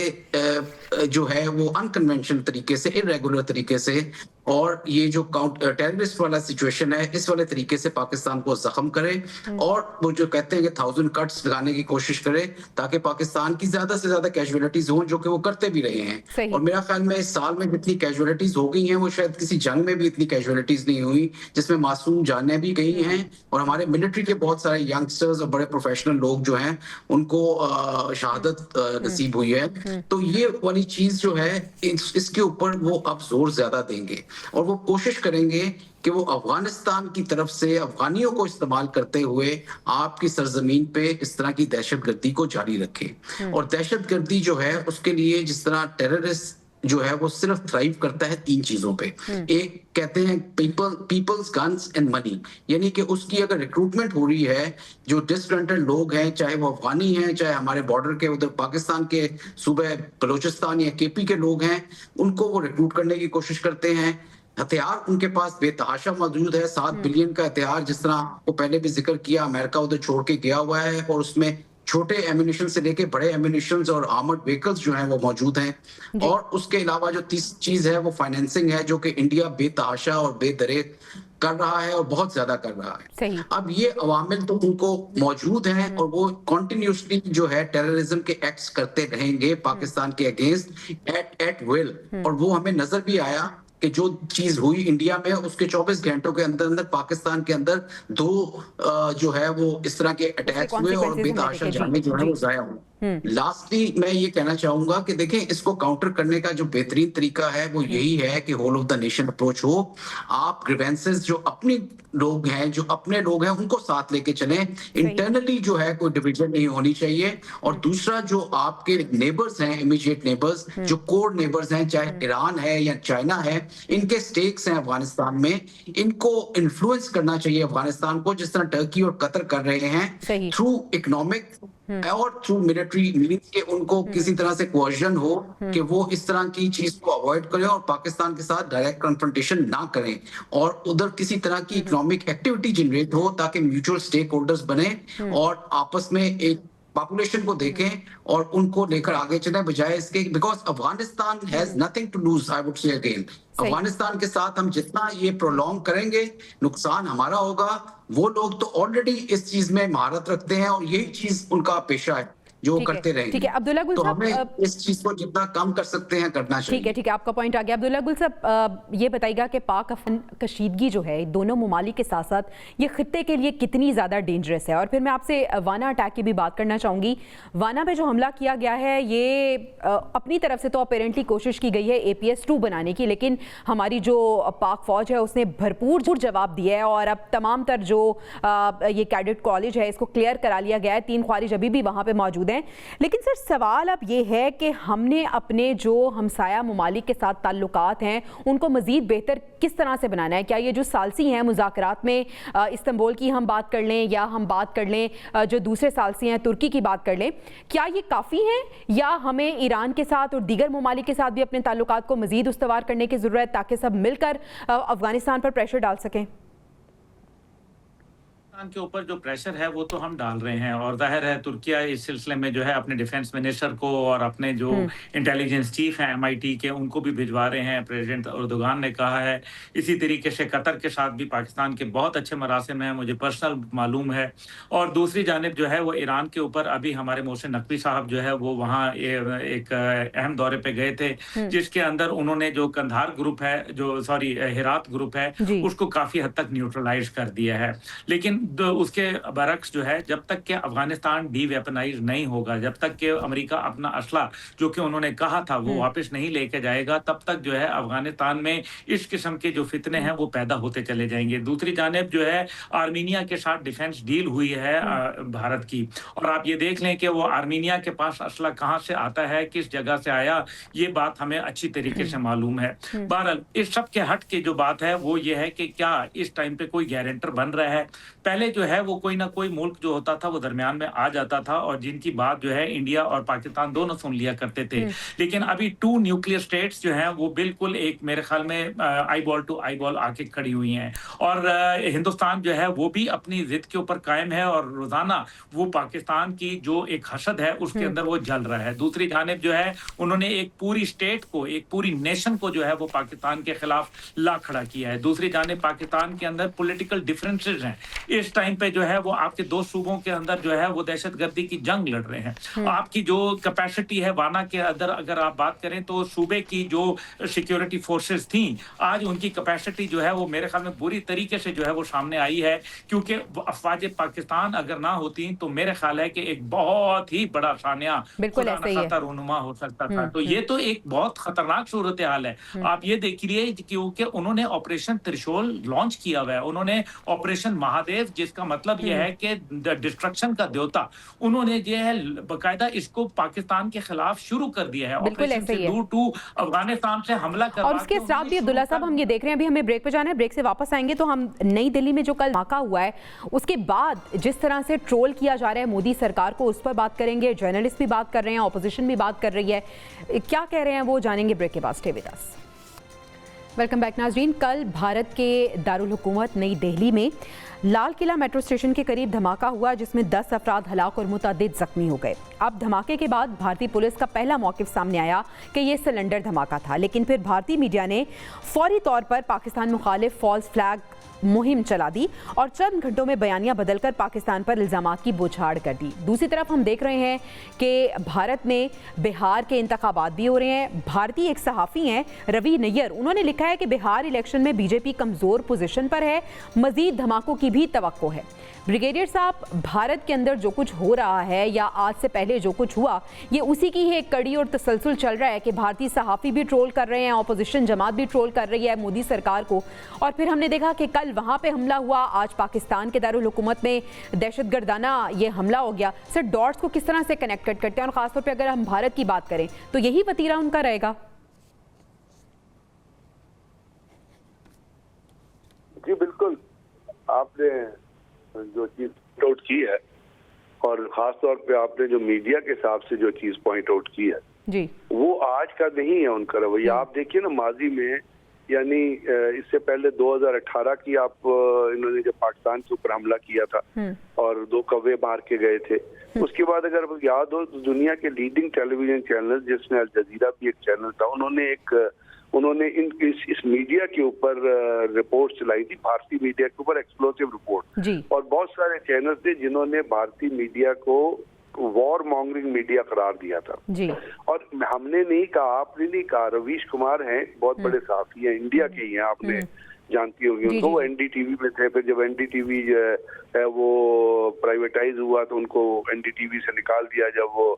जो है वो अनकन्वेंशनल तरीके से, इरेगुलर तरीके से, और ये जो टेररिस्ट वाला सिचुएशन है इस वाले तरीके से पाकिस्तान को जख्म करे और वो जो कहते हैं कि 1000 कट्स लगाने की कोशिश करे ताकि पाकिस्तान की ज्यादा से ज्यादा कैजुअलिटीज हों, जो कि वो करते भी रहे हैं। और मेरा ख्याल में इस साल में जितनी कैजुअलिटीज हो गई हैं वो शायद किसी जंग में भी इतनी कैजुअलिटीज नहीं हुई जिसमें मासूम जानें भी गई हैं और हमारे मिलिट्री के बहुत सारे यंगस्टर्स और बड़े प्रोफेशनल लोग जो हैं उनको शहादत नसीब हुई है। तो ये वाली चीज जो है इसके ऊपर वो अब जोर ज्यादा देंगे और वो कोशिश करेंगे कि वो अफगानिस्तान की तरफ से अफगानियों को इस्तेमाल करते हुए आपकी सरजमीन पे इस तरह की दहशतगर्दी को जारी रखे। और दहशतगर्दी जो है उसके लिए जिस तरह टेररिस्ट जो है वो सिर्फ थ्राइव करता है 3 चीजों पे। एक कहते हैं पीपल्स गन्स एंड मनी, यानी कि उसकी अगर रिक्रूटमेंट हो रही है, जो डिसग्रंटेड लोग हैं, चाहे वो अफगानी हैं, चाहे हमारे बॉर्डर के उधर पाकिस्तान के सूबे बलूचिस्तान या केपी के लोग हैं, उनको वो रिक्रूट करने की कोशिश करते हैं। हथियार उनके पास बेतहाशा मौजूद है, 7 बिलियन का हथियार, जिस तरह को पहले भी जिक्र किया, अमेरिका उधर छोड़ के गया हुआ है और उसमें छोटे एम्यूनिशन से लेके बड़े एम्यूनिशन और आर्मर्ड व्हीकल्स जो हैं वो मौजूद हैं। और उसके अलावा जो तीसरी चीज है वो फाइनेंसिंग है, जो कि इंडिया बेतहाशा और बेदरेक कर रहा है और बहुत ज्यादा कर रहा है। अब ये अवामिल तो उनको मौजूद हैं और वो कॉन्टिन्यूसली जो है टेररिज्म के एक्ट्स करते रहेंगे पाकिस्तान के अगेंस्ट एट विल। और वो हमें नजर भी आया कि जो चीज हुई इंडिया में उसके 24 घंटों के अंदर अंदर पाकिस्तान के अंदर 2 जो है वो इस तरह के अटैक्स हुए और बेतहाशा जाने जो है वो जाया हुए। लास्टली मैं ये कहना चाहूंगा कि देखें, इसको काउंटर करने का जो बेहतरीन तरीका है वो यही है कि whole of the nation approach हो। आप ग्रीवेंसेस जो अपने लोग हैं, जो अपने लोग हैं, उनको साथ लेके चलें। इंटरनली जो है कोई डिवीजन नहीं होनी चाहिए। और दूसरा, जो आपके नेबर्स हैं, इमीडिएट नेबर्स, जो कोर नेबर्स हैं, चाहे ईरान है या चाइना है, इनके स्टेक्स हैं अफगानिस्तान में, इनको इन्फ्लुएंस करना चाहिए अफगानिस्तान को, जिस तरह टर्की और कतर कर रहे हैं, थ्रू इकोनॉमिक और थ्रू मिलिट्री मीन्स के उनको किसी तरह से कोअर्जन हो कि वो इस तरह की चीज को अवॉइड करें और पाकिस्तान के साथ डायरेक्ट कन्फ्रंटेशन ना करें, और उधर किसी तरह की इकोनॉमिक एक्टिविटी जनरेट हो ताकि म्यूचुअल स्टेक होल्डर्स बने और आपस में एक पॉपुलेशन को देखें और उनको लेकर आगे चलें, बजाय इसके, because Afghanistan has nothing to lose. I would say again, Afghanistan के साथ हम जितना ये प्रोलॉन्ग करेंगे नुकसान हमारा होगा। वो लोग तो ऑलरेडी इस चीज में महारत रखते हैं और यही चीज उनका पेशा है जो करते रहेंगे। ठीक है अब्दुल्ला गुल तो साहब, हमें इस चीज को जितना कम कर सकते हैं करना चाहिए। ठीक है आपका पॉइंट आ गया। अब्दुल्ला गुल साहब, ये बताइएगा कि पाक अफगान कशीदगी जो है दोनों ममालिक के साथ साथ ये खित्ते के लिए कितनी ज़्यादा डेंजरस है। और फिर मैं आपसे वाना अटैक की भी बात करना चाहूँगी। वाना पे जो हमला किया गया है, ये अपनी तरफ से तो अपेरेंटली कोशिश की गई है APS-2 बनाने की, लेकिन हमारी जो पाक फौज है उसने भरपूर जवाब दिया है और अब तमाम तर जो ये कैडेट कॉलेज है इसको क्लियर करा लिया गया है। 3 ख्वारिज अभी भी वहाँ पर मौजूद हैं। लेकिन सर सवाल अब ये है कि हमने अपने जो हमसाया ममालिक के साथ ताल्लुकात हैं उनको मज़ीद बेहतर किस तरह से बनाना है। क्या ये जो सालसी हैं मुज़ाकरात में, इस्तांबुल की हम बात कर लें या हम बात कर लें जो दूसरे सालसी हैं तुर्की की बात कर लें, क्या ये काफ़ी हैं या हमें ईरान के साथ और दीगर ममालिक के साथ भी अपने ताल्लुकात को मज़ीद उस्तवार करने की ज़रूरत है ताकि सब मिलकर अफगानिस्तान पर प्रेशर डाल सकें? के ऊपर जो प्रेशर है वो तो हम डाल रहे हैं और जाहिर है तुर्किया इस सिलसिले में जो है अपने डिफेंस मिनिस्टर को और अपने जो इंटेलिजेंस चीफ हैं MIT के उनको भी भिजवा रहे हैं। प्रेसिडेंट अर्दोगान ने कहा है। इसी तरीके से कतर के साथ भी पाकिस्तान के बहुत अच्छे मरासिम हैं, मुझे पर्सनल मालूम है। और दूसरी जानिब जो है वो ईरान के ऊपर अभी हमारे मोहसिन नकवी साहब जो है वो वहाँ एक अहम दौरे पे गए थे, जिसके अंदर उन्होंने जो कंधार ग्रुप है, जो हेरात ग्रुप है, उसको काफ़ी हद तक न्यूट्रलाइज कर दिया है। लेकिन उसके बरक्स जो है, जब तक कि अफगानिस्तान डीवेपनाइज नहीं होगा, जब तक कि अमेरिका अपना असला जो कि उन्होंने कहा था वो वापस नहीं लेके जाएगा, तब तक जो है अफगानिस्तान में इस किस्म के जो फितने हैं वो पैदा होते चले जाएंगे। दूसरी जानिब जो है आर्मीनिया के साथ डिफेंस डील हुई है भारत की, और आप ये देख लें कि वो आर्मीनिया के पास असला कहाँ से आता है, किस जगह से आया, ये बात हमें अच्छी तरीके से मालूम है। बहरहाल इस सब के हट के जो बात है वो ये है कि क्या इस टाइम पे कोई गारंटर बन रहा है। पहले जो है वो कोई ना कोई मुल्क जो होता था वो दरमियान में आ जाता था और जिनकी बात जो है इंडिया और पाकिस्तान दोनों सुन लिया करते थे। लेकिन अभी 2 न्यूक्लियर स्टेट्स जो हैं वो बिल्कुल एक मेरे ख्याल में eyeball to eyeball आके खड़ी हुई हैं और हिंदुस्तान जो है वो भी अपनी जिद के ऊपर कायम है और रोजाना वो पाकिस्तान की जो एक हसद है उसके अंदर वो जल रहा है। दूसरी जानिब जो है उन्होंने एक पूरी स्टेट को, एक पूरी नेशन को जो है वो पाकिस्तान के खिलाफ ला खड़ा किया है। दूसरी जानिब पाकिस्तान के अंदर पॉलिटिकल डिफरेंसेस हैं। इस टाइम पे जो है वो आपके 2 सूबों के अंदर जो है वो दहशतगर्दी की जंग लड़ रहे हैं। आपकी जो कैपेसिटी है वाना के अंदर अगर आप बात करें तो सूबे की जो सिक्योरिटी फोर्सेस थी आज उनकी कैपेसिटी जो है वो मेरे ख्याल में बुरी तरीके से जो है वो सामने आई है, क्योंकि अफवाज पाकिस्तान अगर ना होती तो मेरे ख्याल है कि एक बहुत ही बड़ा सानिया रोनुमा हो सकता था। तो ये तो एक बहुत खतरनाक सूरत हाल है। आप ये देखिए क्योंकि उन्होंने ऑपरेशन त्रिशूल लॉन्च किया हुआ है, उन्होंने ऑपरेशन महादेव, जिसका मतलब यह है कि डिस्ट्रक्शन का देवता, उन्होंने जो है बकायदा इसको पाकिस्तान के खिलाफ शुरू कर दिया है। ऑपरेशन सिंदूर 2 अफगानिस्तान से हमला कर, और उसके साथ भी अब्दुल्ला साहब हम ये देख रहे हैं, अभी हमें ब्रेक पे जाना है, ब्रेक से वापस आएंगे तो हम नई दिल्ली में जो कल धमाका हुआ है उसके बाद जिस तरह से ट्रोल किया जा रहा है मोदी सरकार को उस पर बात करेंगे। जर्नलिस्ट भी बात कर रहे हैं, ऑपोजिशन भी बात कर रही है, क्या कह रहे हैं वो जानेंगे ब्रेक के बाद। Stay with us. Welcome back नाज़रीन। कल भारत के दारुल हुकूमत नई दिल्ली में लाल किला मेट्रो स्टेशन के करीब धमाका हुआ जिसमें 10 अफराद हलाक और मुतअद्दिद जख्मी हो गए। अब धमाके के बाद भारतीय पुलिस का पहला मौक़िफ़ सामने आया कि ये सिलेंडर धमाका था, लेकिन फिर भारतीय मीडिया ने फौरी तौर पर पाकिस्तान मुखालिफ फॉल्स फ्लैग मुहिम चला दी और चंद घंटों में बयानियां बदलकर पाकिस्तान पर इल्ज़ामात की बौछार कर दी। दूसरी तरफ हम देख रहे हैं कि भारत में बिहार के इंतखाबात भी हो रहे हैं। भारतीय एक सहाफ़ी हैं रवि नैयर, उन्होंने लिखा है कि बिहार इलेक्शन में बीजेपी कमज़ोर पोजीशन पर है, मज़ीद धमाकों की की भी तवक्को है। ब्रिगेडियर साहब, भारत के अंदर जो कुछ हो रहा है या आज से पहले जो कुछ हुआ, ये उसी की ही एक कड़ी और तसलसल चल रहा है कि भारतीय सहाफ़ी भी ट्रोल कर रहे हैं, ऑपोजिशन जमात भी ट्रोल कर रही है मोदी सरकार को, और फिर हमने देखा कि कल वहाँ पे हमला हुआ, आज पाकिस्तान के दारुल हुकूमत में दहशतगर्दाना ये हमला हो गया। सर, डॉट्स को किस तरह से कनेक्ट करते हैं, और ख़ासतौर पर अगर हम भारत की बात करें तो यही वतीरा उनका रहेगा? जी बिल्कुल, आपने जो चीज पॉइंट आउट की है और खास तौर पे आपने जो मीडिया के हिसाब से जो चीज पॉइंट आउट की है जी, वो आज का नहीं है उनका रवैया। आप देखिए ना, माजी में यानी इससे पहले 2018 की आप इन्होंने जब पाकिस्तान के ऊपर हमला किया था और 2 कौवे मार के गए थे, उसके बाद अगर याद हो तो दुनिया के लीडिंग टेलीविजन चैनल जिसमें अल जजीरा भी एक चैनल था, उन्होंने इस मीडिया के ऊपर रिपोर्ट चलाई थी, भारतीय मीडिया के ऊपर एक्सप्लोसिव रिपोर्ट जी। और बहुत सारे चैनल थे जिन्होंने भारतीय मीडिया को वॉर मॉन्गरिंग मीडिया करार दिया था जी। और हमने नहीं कहा, आपने नहीं कहा, रवीश कुमार हैं, बहुत बड़े सहाफी हैं, इंडिया के ही हैं, आपने जानती होगी उनको। वो एनडीटीवी में थे, फिर जब एनडीटीवी वो प्राइवेटाइज हुआ तो उनको एनडीटीवी से निकाल दिया, जब वो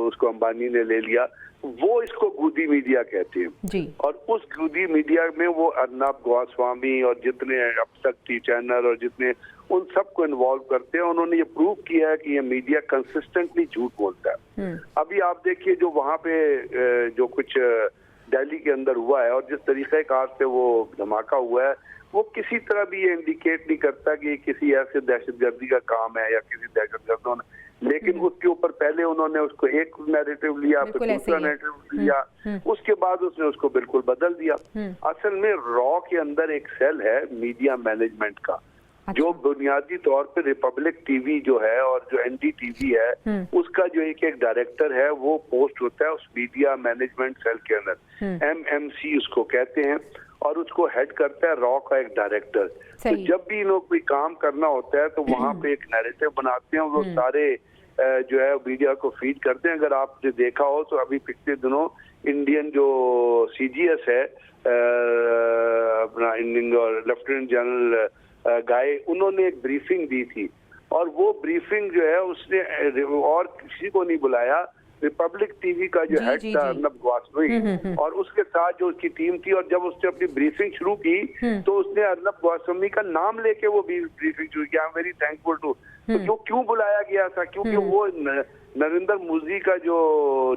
उसको अंबानी ने ले लिया। वो इसको गूदी मीडिया कहते हैं जी। और उस गूदी मीडिया में वो अर्नब गोस्वामी और जितने अब तक टी चैनल और जितने उन सबको इन्वॉल्व करते हैं। उन्होंने ये प्रूव किया है कि ये मीडिया कंसिस्टेंटली झूठ बोलता है। अभी आप देखिए जो वहाँ पे जो कुछ दिल्ली के अंदर हुआ है और जिस तरीके कार से वो धमाका हुआ है, वो किसी तरह भी ये इंडिकेट नहीं करता कि ये किसी ऐसे दहशतगर्दी का काम है या किसी दहशतगर्दों ने, लेकिन उसके ऊपर पहले उन्होंने उसको एक नैरेटिव लिया, फिर दूसरा नैरेटिव लिया, उसके बाद उसने उसको बिल्कुल बदल दिया। असल में रॉ के अंदर एक सेल है मीडिया मैनेजमेंट का, जो बुनियादी तौर पे रिपब्लिक टीवी जो है और जो एनडीटीवी है, उसका जो एक डायरेक्टर है वो पोस्ट होता है उस मीडिया मैनेजमेंट सेल के अंदर, एमएमसी उसको कहते हैं, और उसको हेड करता है रॉ का एक डायरेक्टर। तो जब भी इन लोग कोई काम करना होता है तो वहाँ पे एक नैरेटिव बनाते हैं, वो सारे जो है मीडिया को फीड करते हैं। अगर आपने देखा हो तो अभी पिछले दिनों इंडियन जो सीजीएस है अपना इंडियन और लेफ्टिनेंट जनरल गाय, उन्होंने एक ब्रीफिंग दी थी और वो ब्रीफिंग जो है उसने और किसी को नहीं बुलाया, रिपब्लिक टीवी का जो हेड था अर्नब गोस्वामी और उसके साथ जो उसकी टीम थी, और जब उसने अपनी ब्रीफिंग शुरू की तो उसने अर्नब गोस्वामी का नाम लेके वो ब्रीफिंग शुरू किया। I am very thankful to. तो क्यों बुलाया गया था? क्योंकि वो नरेंद्र मोदी का जो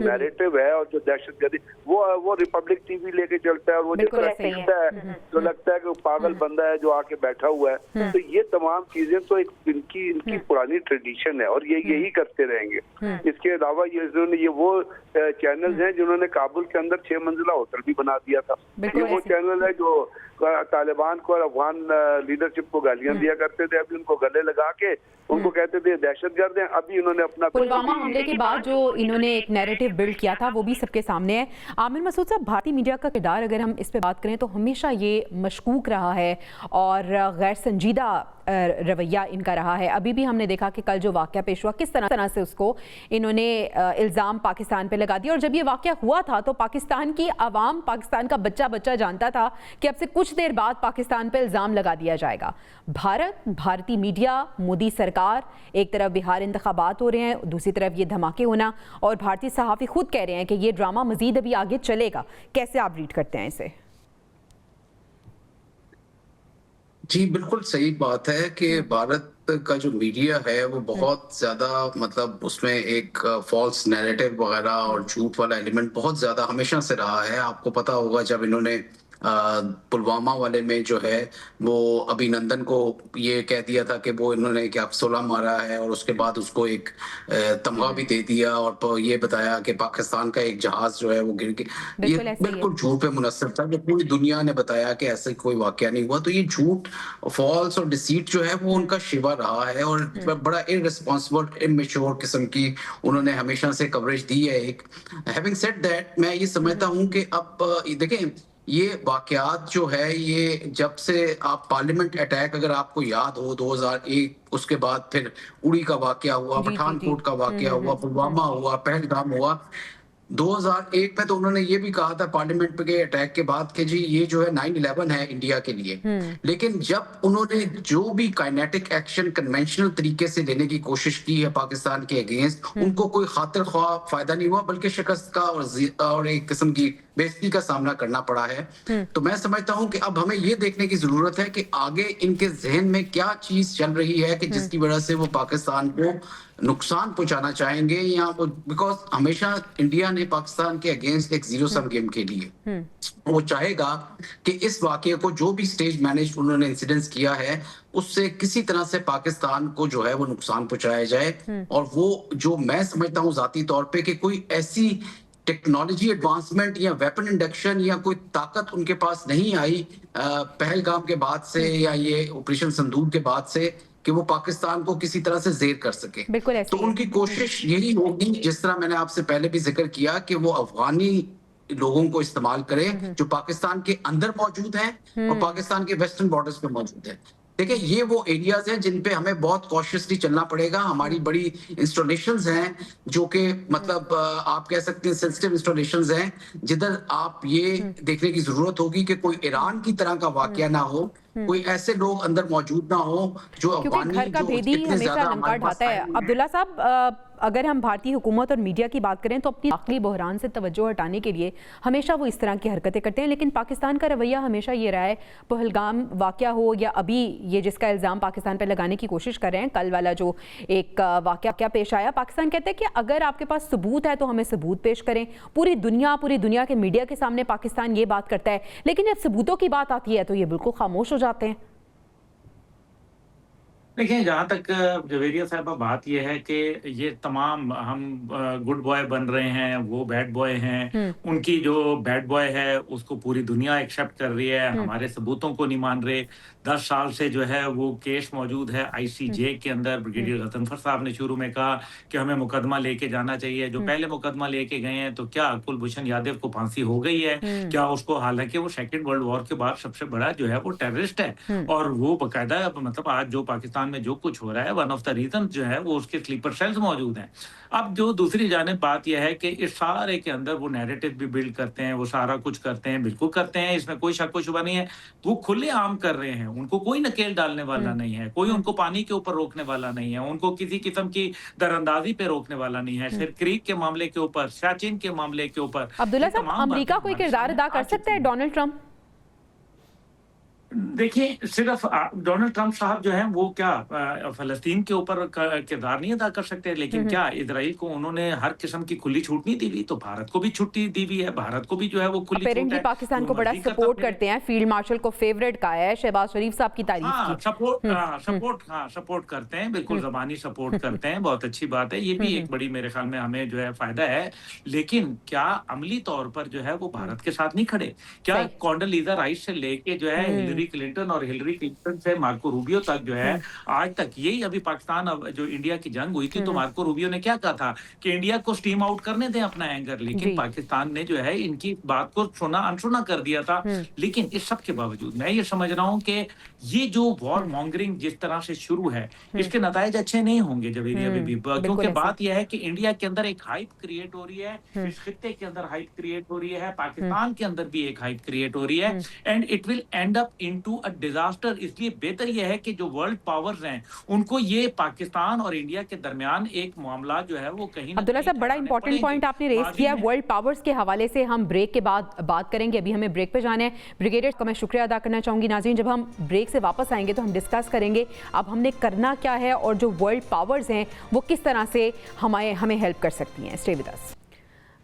नैरेटिव है और जो दहशतगर्दी वो रिपब्लिक टीवी लेके चलता है और वो जिस तरह दिखता है तो लगता है कि वो पागल बंदा है जो आके बैठा हुआ है। तो ये तमाम चीजें तो एक इनकी पुरानी ट्रेडिशन है और ये यही करते रहेंगे। इसके अलावा ये वो चैनल्स हैं जिन्होंने काबुल के अंदर 6 मंजिला होटल भी बना दिया था। ये वो चैनल है जो तालिबान को और अफगान लीडरशिप को गालियां दिया करते थे, अभी उनको गले लगा के उनको कहते थे दहशतगर्द हैं। अभी इन्होंने अपना पुलवामा हमले के बाद जो इन्होंने एक नैरेटिव बिल्ड किया था वो भी सबके सामने है। आमिर मसूद साहब, भारतीय मीडिया का किरदार अगर हम इस पे बात करें तो हमेशा ये मशकूक रहा है और गैर संजीदा रवैया इनका रहा है। अभी भी हमने देखा कि कल जो वाकया पेश हुआ, किस तरह से उसको इन्होंने इल्ज़ाम पाकिस्तान पे लगा दिया। और जब ये वाकया हुआ था तो पाकिस्तान की आवाम, पाकिस्तान का बच्चा बच्चा जानता था कि अब से कुछ देर बाद पाकिस्तान पे इल्ज़ाम लगा दिया जाएगा। भारत, भारतीय मीडिया, मोदी सरकार, एक तरफ बिहार इंतखाबात हो रहे हैं, दूसरी तरफ ये धमाके होना, और भारतीय सहाफ़ी खुद कह रहे हैं कि ये ड्रामा मजीद अभी आगे चलेगा। कैसे आप रीड करते हैं इसे? जी बिल्कुल सही बात है कि भारत का जो मीडिया है वो बहुत ज्यादा, मतलब उसमें एक फॉल्स नैरेटिव वगैरह और झूठ वाला एलिमेंट बहुत ज्यादा हमेशा से रहा है। आपको पता होगा जब इन्होंने पुलवामा वाले में जो है वो अभिनंदन को ये कह दिया था कि वो इन्होंने क्या 16 मारा है, और उसके बाद उसको एक तमगा भी दे दिया और ये बताया कि पाकिस्तान का एक जहाज जो है वो गिर गया। ये बिल्कुल झूठ पे मुनस्सब था, जो पूरी दुनिया ने बताया कि ऐसा कोई वाकया नहीं हुआ। तो ये झूठ, फॉल्स और डिसीट जो है वो उनका शिवा रहा है और बड़ा इररिस्पांसिबल, इमेच्योर किस्म की उन्होंने हमेशा से कवरेज दी है। एक हैविंग सेड दैट, मैं ये समझता हूँ कि अब देखें ये वाकयात जो है, ये जब से आप पार्लियामेंट अटैक अगर आपको याद हो 2001, उसके बाद फिर उड़ी का वाकया हुआ, पठानकोट का वाकया हुआ, पुलवामा हुआ, पहलगाम हुआ, 2001 में तो उन्होंने ये भी कहा था पार्लियामेंट पे के अटैक के बाद कि जी ये जो है 9/11 है इंडिया के लिए। लेकिन जब उन्होंने जो भी काइनेटिक एक्शन कन्वेंशनल तरीके से लेने की कोशिश की है पाकिस्तान के अगेंस्ट, उनको कोई खातिर ख्वाह फायदा नहीं हुआ, बल्कि शिकस्त का और एक किस्म की बेइज्जती का सामना करना पड़ा है। तो मैं समझता हूं कि अब हमें ये देखने की जरूरत है कि आगे इनके जहन में क्या चीज चल रही है कि जिसकी वजह से वो पाकिस्तान को नुकसान पहुंचाना चाहेंगे, या वो बिकॉज हमेशा इंडिया ने पाकिस्तान के अगेंस्ट एक जीरो सम गेम खेली है। वो चाहेगा कि इस वाकये को जो भी स्टेज मैनेज उन्होंने इंसिडेंट्स किया है उससे किसी तरह से पाकिस्तान को जो है वो नुकसान पहुंचाया जाए। और वो जो मैं समझता हूँ जाती तौर पे कि कोई ऐसी टेक्नोलॉजी एडवांसमेंट या वेपन इंडक्शन या कोई ताकत उनके पास नहीं आई पहलगाम के बाद से या ये ऑपरेशन संदूक के बाद से कि वो पाकिस्तान को किसी तरह से जेर कर सके। बिल्कुल तो उनकी कोशिश यही होगी, जिस तरह मैंने आपसे पहले भी जिक्र किया, कि वो अफगानी लोगों को इस्तेमाल करें जो पाकिस्तान के अंदर मौजूद हैं और पाकिस्तान के वेस्टर्न बॉर्डर्स पे मौजूद हैं। देखिए ये वो एरियाज हैं जिन पे हमें बहुत कॉशियसली चलना पड़ेगा। हमारी बड़ी इंस्टॉलेशंस हैं जो कि मतलब आप कह सकते हैं सेंसिटिव इंस्टॉलेशंस हैं, जिधर आप ये देखने की जरूरत होगी कि कोई ईरान की तरह का वाकया ना हो, कोई ऐसे लोग अंदर मौजूद ना हो जो क्योंकि घर का भेदी हमेशा लंका ढाता है। अब्दुल्ला साहब, अगर हम भारतीय हुकूमत और मीडिया की बात करें तो अपनी दाखिली बहरान से तवज्जो हटाने के लिए हमेशा वो इस तरह की हरकतें करते हैं, लेकिन पाकिस्तान का रवैया हमेशा ये रहा है, पहलगाम वाकया हो या अभी ये जिसका इल्ज़ाम पाकिस्तान पर लगाने की कोशिश कर रहे हैं, कल वाला जो एक वाकया पेश आया, पाकिस्तान कहते हैं कि अगर आपके पास सबूत है तो हमें सबूत पेश करें। पूरी दुनिया के मीडिया के सामने पाकिस्तान ये बात करता है, लेकिन जब सबूतों की बात आती है तो ये बिल्कुल खामोश हो जाते हैं। देखिए, जहाँ तक जवेरिया साहबा बात यह है कि ये तमाम हम गुड बॉय बन रहे हैं, वो बैड बॉय हैं, उनकी जो बैड बॉय है उसको पूरी दुनिया एक्सेप्ट कर रही है, हमारे सबूतों को नहीं मान रहे। 10 साल से जो है वो केस मौजूद है ICJ के अंदर। ब्रिगेडियर गजनफर साहब ने शुरू में कहा कि हमें मुकदमा लेके जाना चाहिए। जो पहले मुकदमा लेके गए हैं तो क्या कुलभूषण यादव को फांसी हो गई है? क्या उसको, हालांकि वो सेकेंड वर्ल्ड वॉर के बाद सबसे बड़ा जो है वो टेररिस्ट है, और वो बाकायदा मतलब आज जो पाकिस्तान में जो कुछ हो रहा है, वन ऑफ द रीजन जो है वो उसके स्लीपर सेल्स मौजूद हैं। अब जो दूसरी जानिब बात यह है कि इस सारे के अंदर वो नैरेटिव भी बिल्ड करते हैं, वो सारा कुछ करते हैं, बिल्कुल करते हैं, इसमें कोई शक व शुबा नहीं है। वो खुले आम कर रहे हैं, उनको कोई नकेल डालने वाला नहीं है, कोई उनको पानी के ऊपर रोकने वाला नहीं है, उनको किसी किस्म की दरअंदाजी पे रोकने वाला नहीं है। सिर्फ क्रीक के मामले के ऊपर, सियाचिन के मामले के ऊपर। अब्दुल्ला साहब, अमेरिका कोई किरदार अदा कर सकता है डोनाल्ड ट्रंप? देखिए, सिर्फ डोनाल्ड ट्रंप साहब जो हैं वो क्या फलस्तीन के ऊपर किरदार नहीं अदा कर सकते, लेकिन क्या इजराइल को उन्होंने हर किस्म की खुली छूट नहीं दी हुई? तो भारत को भी छुट्टी दी हुई है, भारत को भी जो है वो खुली छूट है। पाकिस्तान को बड़ा सपोर्ट करते हैं, फील्ड मार्शल को फेवरेट का है, शहबाज शरीफ साहब की तारीफ की। सपोर्ट करते हैं, बिल्कुल ज़बानी सपोर्ट करते हैं, बहुत अच्छी बात है। ये भी एक बड़ी मेरे ख्याल में हमें जो है फायदा है, लेकिन क्या अमली तौर पर जो है वो भारत के साथ नहीं खड़े? क्या कॉन्डोलीजा राइस से लेके जो है हिलरी क्लिंटन और हिलरी क्लिंटन से मार्को रूबियो तक जो है आज तक, यही अभी पाकिस्तान जो इंडिया की जंग हुई थी तो मार्को रूबियो ने क्या कहा था कि इंडिया को स्टीम आउट करने दें अपना एंगर, लेकिन पाकिस्तान ने जो है इनकी बात को सुना अनसुना कर दिया था। लेकिन इस सब के बावजूद मैं ये समझ रहा हूं कि ये जो वॉर मॉन्गरिंग जिस तरह से शुरू है, इसके नतायज अच्छे नहीं होंगे जवेरिया बीबी, क्योंकि बात यह है कि इंडिया के अंदर एक हाइप क्रिएट हो रही है, इस खित्ते के अंदर हाइप क्रिएट हो रही है, पाकिस्तान के अंदर भी एक हाइप क्रिएट हो रही है, and it will and up into a disaster. इसलिए बेहतर यह है कि जो वर्ल्ड पावर्स हैं उनको ये पाकिस्तान और इंडिया के दरमियान एक मामला जो है वो कहीं ना। अब्दुल्ला साहब, बड़ा इंपॉर्टेंट पॉइंट आपने रेज किया वर्ल्ड पावर्स के हवाले से। हम ब्रेक के बाद बात करेंगे, अभी हमें ब्रेक पे जाना है। ब्रिगेडियर का मैं शुक्रिया अदा करना चाहूंगी। नाज़रीन, जब हम ब्रेक से वापस आएंगे तो हम डिस्कस करेंगे अब हमने करना क्या है और जो वर्ल्ड पावर्स हैं वो किस तरह से हमें हेल्प कर सकती हैं। Stay with us.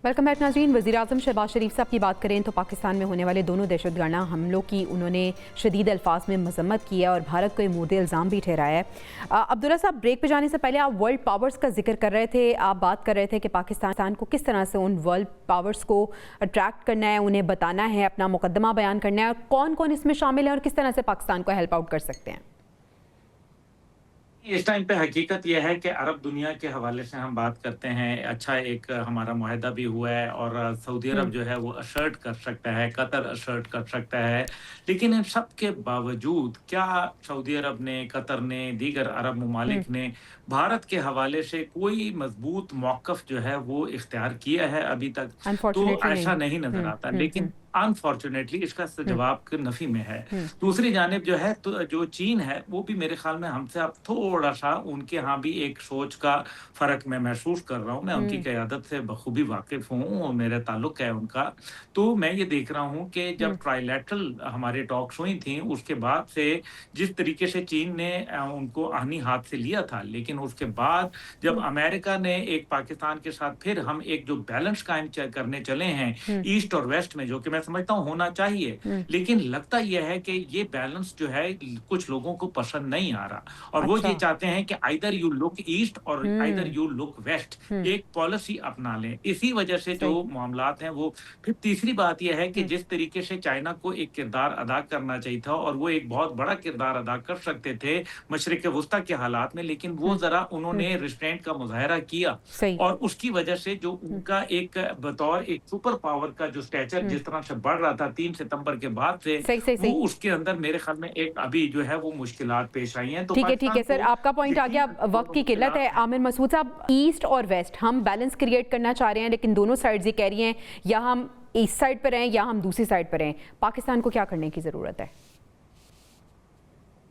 Welcome back नाज़रीन। वज़ीर-ए-आज़म शहबाज शरीफ साहब की बात करें तो पाकिस्तान में होने वाले दोनों दहशतगाना हमलों की उन्होंने शदीद अल्फाज में मजम्मत की है और भारत को ये मुर्दे इल्ज़ाम भी ठहराया है। अब्दुल्ला साहब, ब्रेक पे जाने से पहले आप वर्ल्ड पावर्स का जिक्र कर रहे थे, आप बात कर रहे थे कि पाकिस्तान को किस तरह से उन वर्ल्ड पावर्स को अट्रैक्ट करना है, उन्हें बताना है, अपना मुकदमा बयान करना है, और कौन कौन इसमें शामिल है और किस तरह से पाकिस्तान को हेल्प आउट कर सकते हैं। इस टाइम पे हकीकत यह है कि अरब दुनिया के हवाले से हम बात करते हैं, अच्छा एक हमारा मुआहदा भी हुआ है और सऊदी अरब जो है वो असर्ट कर सकता है, कतर असर्ट कर सकता है। लेकिन इन सब के बावजूद क्या सऊदी अरब ने, कतर ने, दीगर अरब ममालिक ने भारत के हवाले से कोई मजबूत मौक़िफ़ जो है वो इख्तियार किया है अभी तक? तो अनफॉर्चुनेटली ऐसा नहीं। नहीं नज़र आता। लेकिन हुँ। अनफॉर्चुनेटली इसका जवाब क नफ़ी में है। दूसरी जानिब जो है तो जो चीन है वो भी मेरे ख़्याल में हमसे अब थोड़ा-सा उनके यहाँ भी एक सोच का फ़र्क मैं महसूस कर रहा हूँ। मैं उनकी क़यादत से बख़ूबी वाक़िफ़ हूँ और मेरा ताल्लुक़ है उनका। तो मैं ये देख रहा हूँ कि जब ट्राइलैटरल हमारे टॉक्स हुई थी उसके बाद से जिस तरीके से चीन ने उनको आहनी हाथ से लिया था, लेकिन उसके बाद जब अमेरिका ने एक पाकिस्तान के साथ फिर हम एक जो बैलेंस कायम करने चले हैं ईस्ट और वेस्ट में, जो कि मैं समझता हूँ होना चाहिए, लेकिन लगता यह है कि ये बैलेंस जो है कुछ लोगों को पसंद नहीं आ रहा और वो ये चाहते हैं कि आइदर यू लुक ईस्ट और आइदर यू लुक वेस्ट, एक पॉलिसी अपना लें। इसी वजह से जो मामलात हैं वो फिर तीसरी बात यह है कि जिस तरीके से चाइना को एक किरदार अदा करना चाहिए था और वो एक बहुत बड़ा किरदार अदा कर सकते थे मशरिक़ वुस्ता के हालात में, लेकिन वो ज़रा उन्होंने रिस्ट्रेंट का मुज़ाहरा किया और उसकी वजह से जो उनका एक बतौर एक सुपर पावर का जो स्टैचर जिस तरह से बढ़ रहा था 3 सितंबर के बाद से, वो उसके अंदर मेरे ख्याल में एक अभी जो है वो मुश्किलात पेश आई हैं। तो ठीक है सर, आपका पॉइंट आ गया। वक्त की किल्लत है। आमिर मसूद साहब, ईस्ट और वेस्ट हम बैलेंस क्रिएट करना चाह रहे हैं, लेकिन दोनों साइड्स ये कह रही हैं या हम ईस्ट साइड पर रहें या हम दूसरी साइड पर रहें। पाकिस्तान को क्या करने की ज़रूरत है?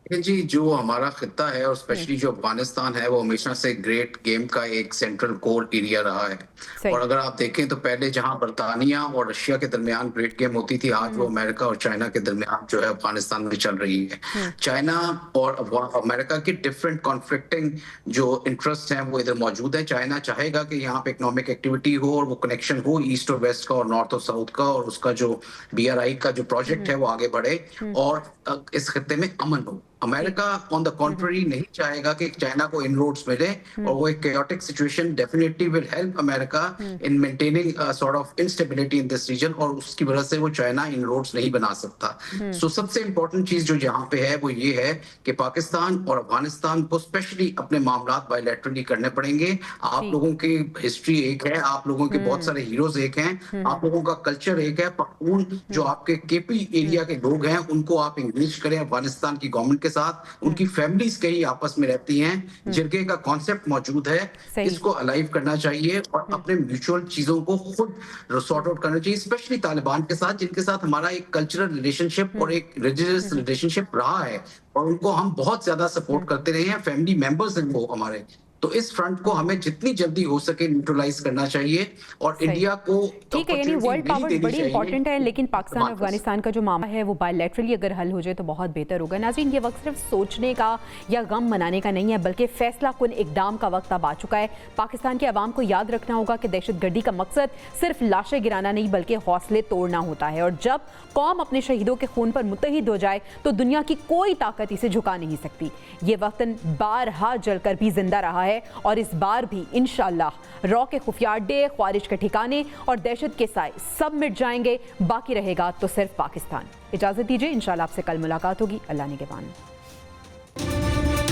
जी, जो हमारा खित्ता है और स्पेशली जो अफगानिस्तान है वो हमेशा से ग्रेट गेम का एक सेंट्रल कोर एरिया रहा है। और अगर आप देखें तो पहले जहां बर्तानिया और रशिया के दरमियान ग्रेट गेम होती थी, आज वो अमेरिका और चाइना के दरमियान जो है अफगानिस्तान में चल रही है। चाइना और अमेरिका की डिफरेंट कॉन्फ्लिक्टिंग जो इंटरेस्ट हैं वो इधर मौजूद है। चाइना चाहेगा कि यहाँ पे इकोनॉमिक एक्टिविटी हो और वो कनेक्शन हो ईस्ट और वेस्ट का और नॉर्थ और साउथ का, और उसका जो BRI का जो प्रोजेक्ट है वो आगे बढ़े और इस खित्ते में अमन हो। अमेरिका ऑन द कॉन्ट्ररी नहीं चाहेगा कि चाइना को इनरोड्स मिले और वो एक chaotic situation definitely will help America in maintaining sort of instability in this region, और उसकी वजह से वो चाइना इनरोड्स नहीं बना सकता। सो सबसे इंपॉर्टेंट चीज जो यहाँ पे है वो ये है कि पाकिस्तान और अफगानिस्तान को स्पेशली अपने मामलात बायलैटरली करने पड़ेंगे। आप लोगों की हिस्ट्री एक है, आप लोगों के बहुत सारे हीरोज एक हैं, आप लोगों का कल्चर एक है। पख्तून जो आपके KP एरिया के लोग हैं उनको आप इंगेज करें अफगानिस्तान की गवर्नमेंट के साथ, उनकी फैमिलीज कहीं आपस में रहती हैं। जिरगे का कॉन्सेप्ट मौजूद है, इसको अलाइव करना चाहिए और अपने म्यूचुअल चीजों को खुद सॉर्ट आउट करना चाहिए, स्पेशली तालिबान के साथ जिनके साथ हमारा एक कल्चरल रिलेशनशिप और एक रिलीजियस रिलेशनशिप रहा है और उनको हम बहुत ज्यादा सपोर्ट करते रहे हैं। फैमिली मेंबर्स हैं वो हमारे। तो इस फ्रंट को हमें जितनी जल्दी हो सके न्यूट्रलाइज करना चाहिए और इंडिया को ठीक है, यानी वर्ल्ड पावर्स बड़ी इंपॉर्टेंट है, लेकिन पाकिस्तान अफगानिस्तान का जो मामला है वो बायलैटरली अगर हल हो जाए तो बहुत बेहतर होगा। नाज़रीन, ये वक्त सिर्फ सोचने का या गम मनाने का नहीं है, बल्कि फैसला कुन इकदाम का वक्त अब आ चुका है। पाकिस्तान के अवाम को याद रखना होगा कि दहशतगर्दी का मकसद सिर्फ लाशें गिराना नहीं बल्कि हौसले तोड़ना होता है, और जब कौम अपने शहीदों के खून पर मुत्तहिद हो जाए तो दुनिया की कोई ताकत इसे झुका नहीं सकती। ये वतन बारहा जलकर भी जिंदा रहा है और इस बार भी इंशाअल्लाह रॉ के खुफिया अड्डे, ख्वारिज के ठिकाने और दहशत के साए सब मिट जाएंगे। बाकी रहेगा तो सिर्फ पाकिस्तान। इजाजत दीजिए, इंशाअल्लाह आपसे कल मुलाकात होगी। अल्लाह निगहबान।